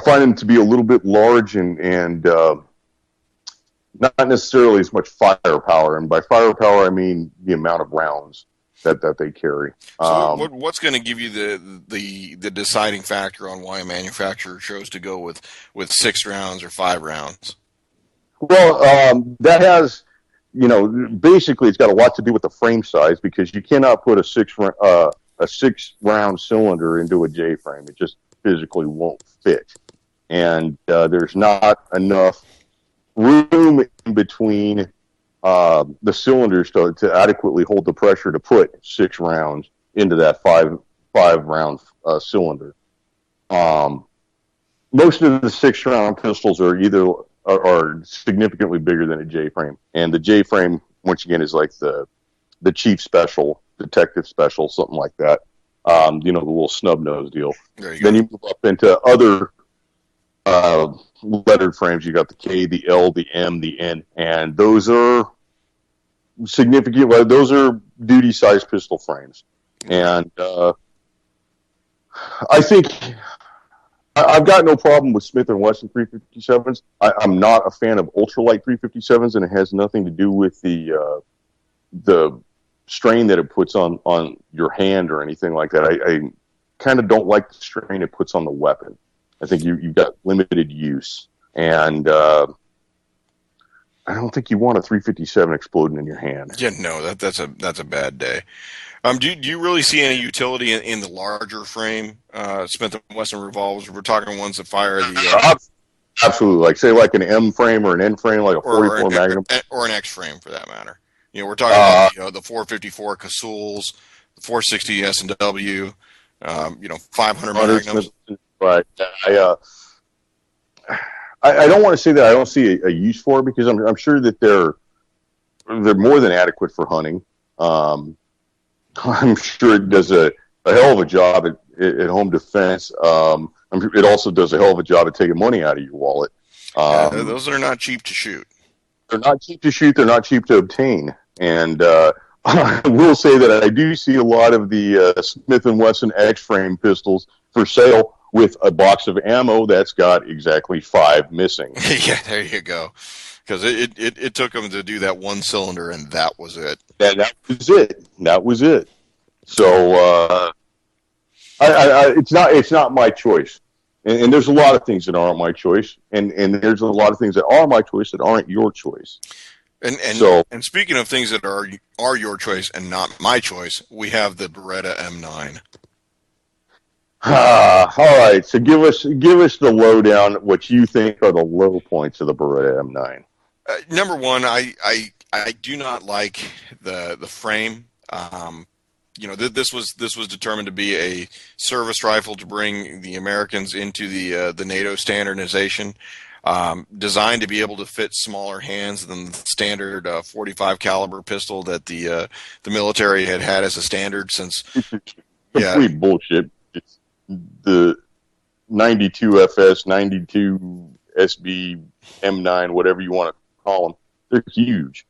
Speaker 3: find them to be a little bit large and not necessarily as much firepower. And by firepower, I mean the amount of rounds that they carry.
Speaker 4: So what's going to give you the deciding factor on why a manufacturer chose to go with 6 rounds or 5 rounds?
Speaker 3: Well, that has, basically it's got a lot to do with the frame size, because you cannot put a 6-round cylinder into a J frame. It just physically won't fit. And there's not enough room in between the cylinders to adequately hold the pressure to put 6 rounds into that 5-round cylinder. Most of the 6-round pistols are significantly bigger than a J frame, and the J frame, once again, is like the chief special, detective special, something like that. The little snub nose deal. Then you move up into other lettered frames. You got the K, the L, the M, the N, and those are significant. Those are duty-sized pistol frames, and I think I've got no problem with Smith & Wesson 357s. I'm not a fan of ultralight 357s, and it has nothing to do with the strain that it puts on your hand or anything like that. I kind of don't like the strain it puts on the weapon. I think you've got limited use, and I don't think you want a 357 exploding in your hand.
Speaker 4: Yeah, no, that's a bad day. Do you really see any utility in the larger frame Smith & Wesson revolvers? We're talking ones that fire the
Speaker 3: absolutely, like an M frame or an N frame, like a 44 Magnum,
Speaker 4: or an X frame for that matter. We're talking about the 454 Casuls, the 460 S&W, 500 Magnums.
Speaker 3: Right. I don't want to say that I don't see a use for it, because I'm sure that they're more than adequate for hunting. I'm sure it does a hell of a job at home defense. It also does a hell of a job at taking money out of your wallet.
Speaker 4: Those are not cheap to shoot.
Speaker 3: They're not cheap to shoot. They're not cheap to obtain. And I will say that I do see a lot of the Smith & Wesson X-frame pistols for sale with a box of ammo that's got exactly 5 missing.
Speaker 4: Yeah, there you go. Because it took them to do that one cylinder, and that was it.
Speaker 3: That was it. So it's not my choice. And there's a lot of things that aren't my choice, and there's a lot of things that are my choice that aren't your choice.
Speaker 4: And speaking of things that are your choice and not my choice, we have the Beretta M9.
Speaker 3: All right. So give us the lowdown. What you think are the low points of the Beretta M9?
Speaker 4: Number one, I do not like the frame. This was determined to be a service rifle to bring the Americans into the NATO standardization, designed to be able to fit smaller hands than the standard 45 caliber pistol that the military had as a standard since.
Speaker 3: Complete bullshit. It's the 92 FS, 92 SB, M9, whatever you want to call them. They're huge.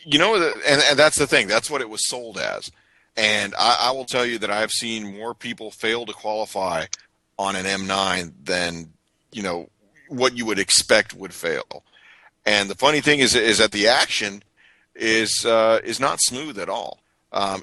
Speaker 4: And that's the thing. That's what it was sold as. And I will tell you that I've seen more people fail to qualify on an M9 than, what you would expect would fail. And the funny thing is that the action is not smooth at all.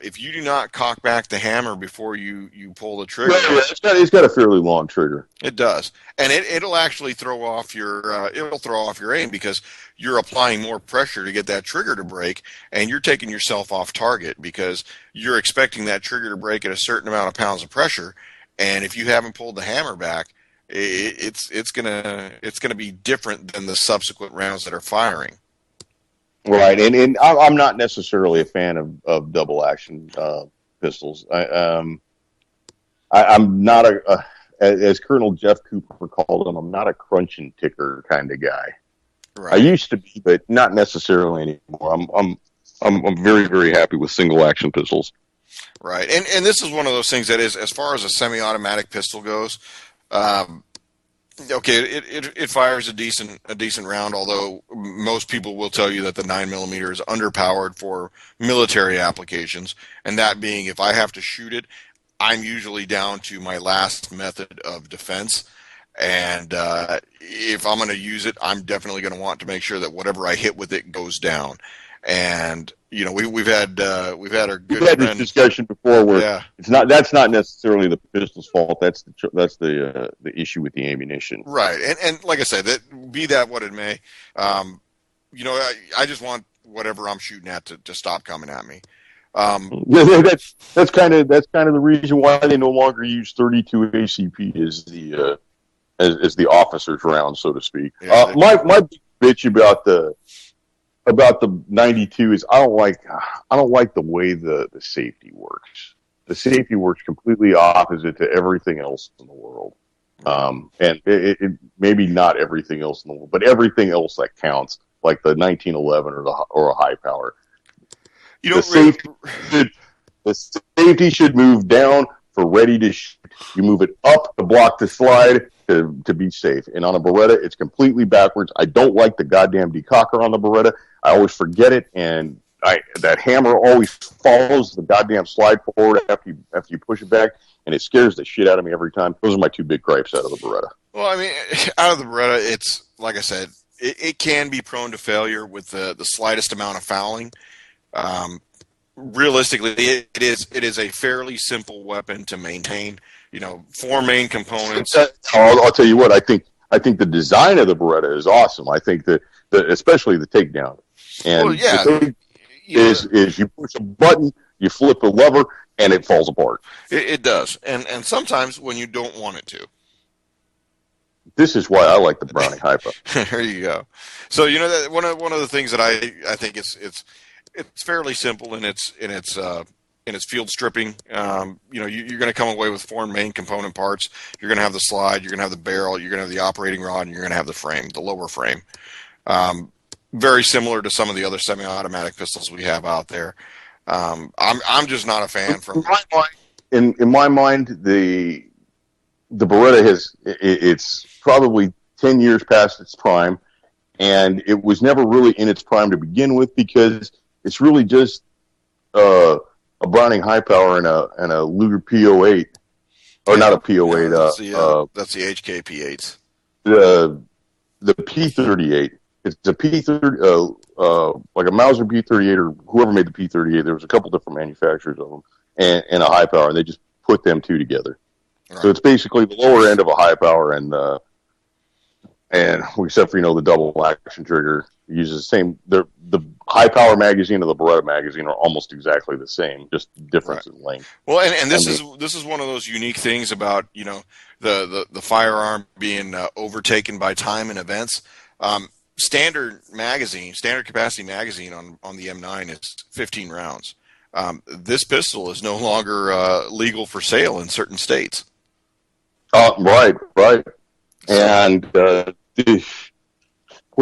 Speaker 4: If you do not cock back the hammer before you pull the trigger,
Speaker 3: it's got a fairly long trigger.
Speaker 4: It does, and it'll actually throw off your aim because you're applying more pressure to get that trigger to break, and you're taking yourself off target because you're expecting that trigger to break at a certain amount of pounds of pressure, and if you haven't pulled the hammer back, it's gonna be different than the subsequent rounds that are firing.
Speaker 3: Right, and I'm not necessarily a fan of double action pistols. I'm not as Colonel Jeff Cooper called them, I'm not a crunch and ticker kind of guy. Right. I used to be, but not necessarily anymore. I'm very, very happy with single action pistols.
Speaker 4: Right, and this is one of those things that is, as far as a semi-automatic pistol goes, okay, it fires a decent round, although most people will tell you that the 9mm is underpowered for military applications, and that being, if I have to shoot it, I'm usually down to my last method of defense, and if I'm going to use it, I'm definitely going to want to make sure that whatever I hit with it goes down. And you know, we've had our good
Speaker 3: this discussion before where that's not necessarily the pistol's fault. That's the issue with the ammunition.
Speaker 4: Right, and like I said, be that what it may, you know, I just want whatever I'm shooting at to stop coming at me.
Speaker 3: That's kind of the reason why they no longer use 32 ACP as the officer's round, so to speak. Yeah, my big bitch about the 92 is I don't like the way the safety works. The safety works completely opposite to everything else in the world. And it maybe not everything else in the world, but everything else that counts, like the 1911 or a high power.
Speaker 4: You know,
Speaker 3: the safety should move down for ready to shoot. You move it up to block the slide to be safe. And on a Beretta, it's completely backwards. I don't like the goddamn decocker on the Beretta. I always forget it, and that hammer always follows the goddamn slide forward after you push it back, and it scares the shit out of me every time. Those are my two big gripes out of the Beretta.
Speaker 4: Well, I mean, out of the Beretta, it's like I said, it can be prone to failure with the slightest amount of fouling. Realistically, it is a fairly simple weapon to maintain. You know, 4 main components.
Speaker 3: I'll tell you what. I think the design of the Beretta is awesome. I think that especially the takedown. And
Speaker 4: well, yeah,
Speaker 3: the thing is you push a button, you flip a lever, and it falls apart.
Speaker 4: It does, and sometimes when you don't want it to.
Speaker 3: This is why I like the Browning Hypo.
Speaker 4: There you go. So you know that one of the things that I think it's fairly simple in its field stripping. You know, you're going to come away with 4 main component parts. You're going to have the slide, you're going to have the barrel, you're going to have the operating rod, and you're going to have the frame, the lower frame. Very similar to some of the other semi-automatic pistols we have out there. I'm just not a fan.
Speaker 3: In my mind, the Beretta it's probably 10 years past its prime, and it was never really in its prime to begin with because it's really just a Browning High Power and a Luger P08, or not a P08.
Speaker 4: That's the HK-P8s.
Speaker 3: The P38. It's a P30, like a Mauser P38 or whoever made the P38. There was a couple different manufacturers of them, and a high power, and they just put them two together. Right. So it's basically the lower end of a high power, and except for the double action trigger, it uses the same. The high power magazine and the Beretta magazine are almost exactly the same, just difference in length.
Speaker 4: Well, and this is one of those unique things about the firearm being overtaken by time and events. Standard capacity magazine on the M9 is 15 rounds. This pistol is no longer legal for sale in certain states.
Speaker 3: Right. And where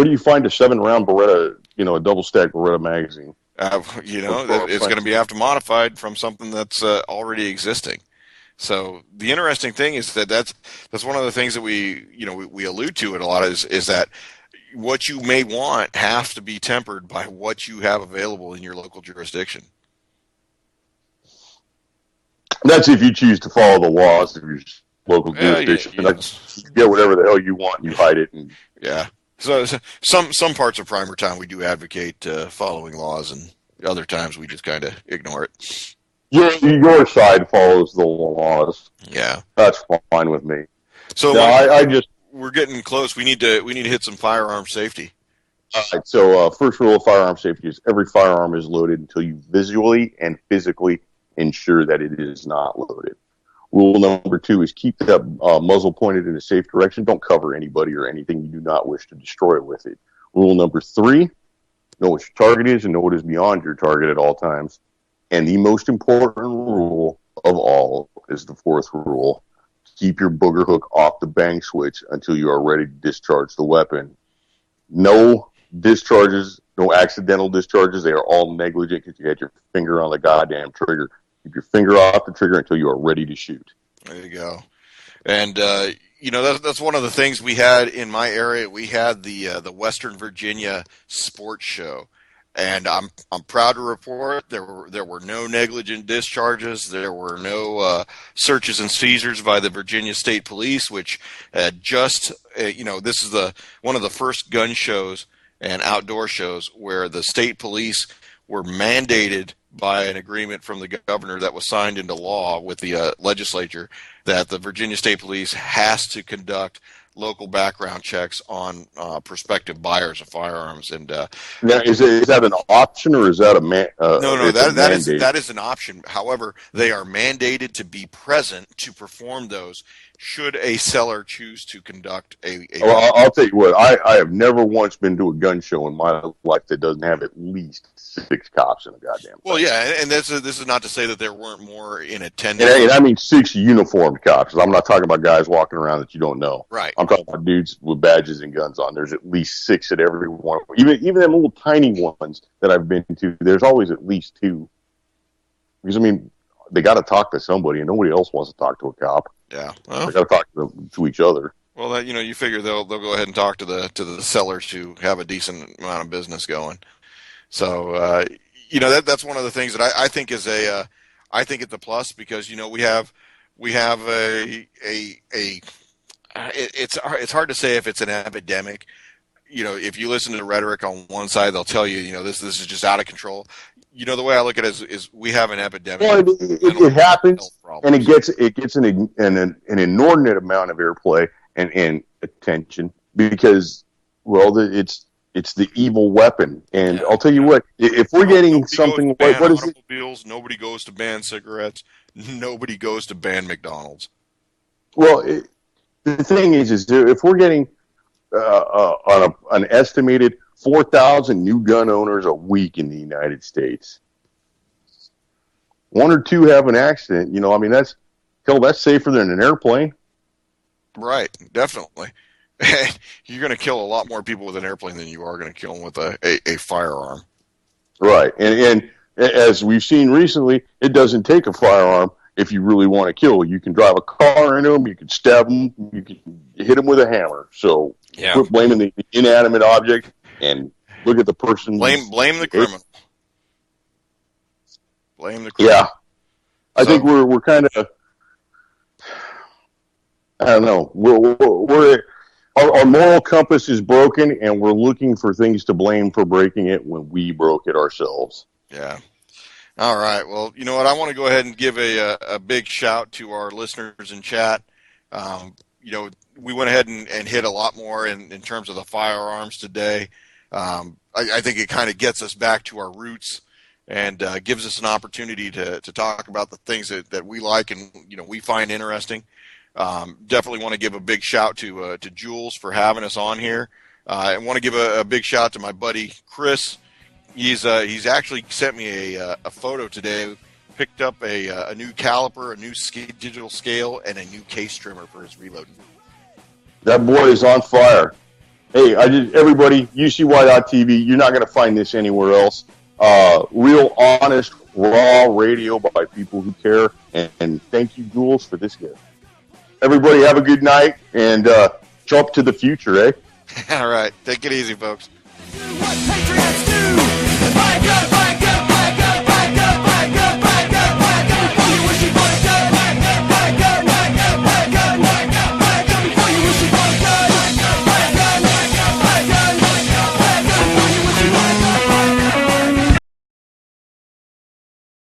Speaker 3: do you find a 7-round Beretta, a double-stack Beretta magazine?
Speaker 4: It's going to be after modified from something that's already existing. So the interesting thing is that's one of the things that we allude to it a lot is that what you may want has to be tempered by what you have available in your local jurisdiction.
Speaker 3: That's if you choose to follow the laws of your local jurisdiction.
Speaker 4: Yes.
Speaker 3: You get whatever the hell you want, and you hide it.
Speaker 4: Yeah. So some parts of PrimerTime we do advocate following laws, and other times we just kind of ignore it.
Speaker 3: Your side follows the laws.
Speaker 4: Yeah,
Speaker 3: that's fine with me.
Speaker 4: So
Speaker 3: no, I just
Speaker 4: we're getting close. We need to hit some firearm safety.
Speaker 3: All right. So first rule of firearm safety is every firearm is loaded until you visually and physically ensure that it is not loaded. Rule number 2 is keep that muzzle pointed in a safe direction. Don't cover anybody or anything you do not wish to destroy with it. Rule number 3, know what your target is and know what is beyond your target at all times. And the most important rule of all is the 4th rule. Keep your booger hook off the bang switch until you are ready to discharge the weapon. No discharges, no accidental discharges. They are all negligent because you had your finger on the goddamn trigger. Keep your finger off the trigger until you are ready to shoot.
Speaker 4: There you go. And that's one of the things we had in my area. We had the Western Virginia Sports Show, and I'm proud to report there were no negligent discharges. There were no searches and seizures by the Virginia State Police, which this is one of the first gun shows and outdoor shows where the state police were mandated by an agreement from the governor that was signed into law with the legislature that the Virginia State Police has to conduct local background checks on prospective buyers of firearms. And
Speaker 3: now, is that an option or is that a
Speaker 4: no? That is an option. However, they are mandated to be present to perform those. Should a seller choose to conduct
Speaker 3: Well, I'll tell you what, I have never once been to a gun show in my life that doesn't have at least 6 cops in a goddamn thing.
Speaker 4: Well, yeah, and this is not to say that there weren't more in attendance.
Speaker 3: And I mean 6 uniformed cops. I'm not talking about guys walking around that you don't know.
Speaker 4: Right.
Speaker 3: I'm talking about dudes with badges and guns on. There's at least 6 at every one. Even them little tiny ones that I've been to, there's always at least 2. Because, I mean, they got to talk to somebody, and nobody else wants to talk to a cop.
Speaker 4: Yeah, well,
Speaker 3: they got to talk to each other.
Speaker 4: Well, that you figure they'll go ahead and talk to the sellers who have a decent amount of business going. So that's one of the things that I think is I think it's a plus because we have it's hard to say if it's an epidemic. If you listen to the rhetoric on one side, they'll tell you this is just out of control. The way I look at it is we have an epidemic.
Speaker 3: Well, it happens, and it gets an inordinate amount of airplay and attention because, well, it's the evil weapon. And I'll tell you what, if we're getting something like what is
Speaker 4: automobiles, nobody goes to ban cigarettes, nobody goes to ban McDonald's.
Speaker 3: Well, the thing is if we're getting on an estimated 4,000 new gun owners a week in the United States. 1 or 2 have an accident. That's safer than an airplane.
Speaker 4: Right, definitely. You're going to kill a lot more people with an airplane than you are going to kill them with a firearm.
Speaker 3: Right, and as we've seen recently, it doesn't take a firearm if you really want to kill. You can drive a car into them, you can stab them, you can hit them with a hammer. So quit blaming the inanimate object. And look at the person.
Speaker 4: Blame the criminal. Blame the criminal.
Speaker 3: Yeah, I think we're kind of. I don't know. Our moral compass is broken, and we're looking for things to blame for breaking it when we broke it ourselves.
Speaker 4: Yeah. All right. Well, you know what? I want to go ahead and give a big shout to our listeners in chat. We went ahead and hit a lot more in terms of the firearms today. I think it kind of gets us back to our roots and gives us an opportunity to talk about the things that we like and we find interesting. Definitely want to give a big shout to Jules for having us on here. I want to give a big shout to my buddy Chris. He's actually sent me a photo today. Picked up a new caliper, a new digital scale, and a new case trimmer for his reloading.
Speaker 3: That boy is on fire. Hey, everybody, UCY.TV, you're not going to find this anywhere else. Real, honest, raw radio by people who care. And thank you, Jules, for this gift. Everybody have a good night and jump to the future, eh?
Speaker 4: All right. Take it easy, folks.
Speaker 2: Do what patriots do. Fight good.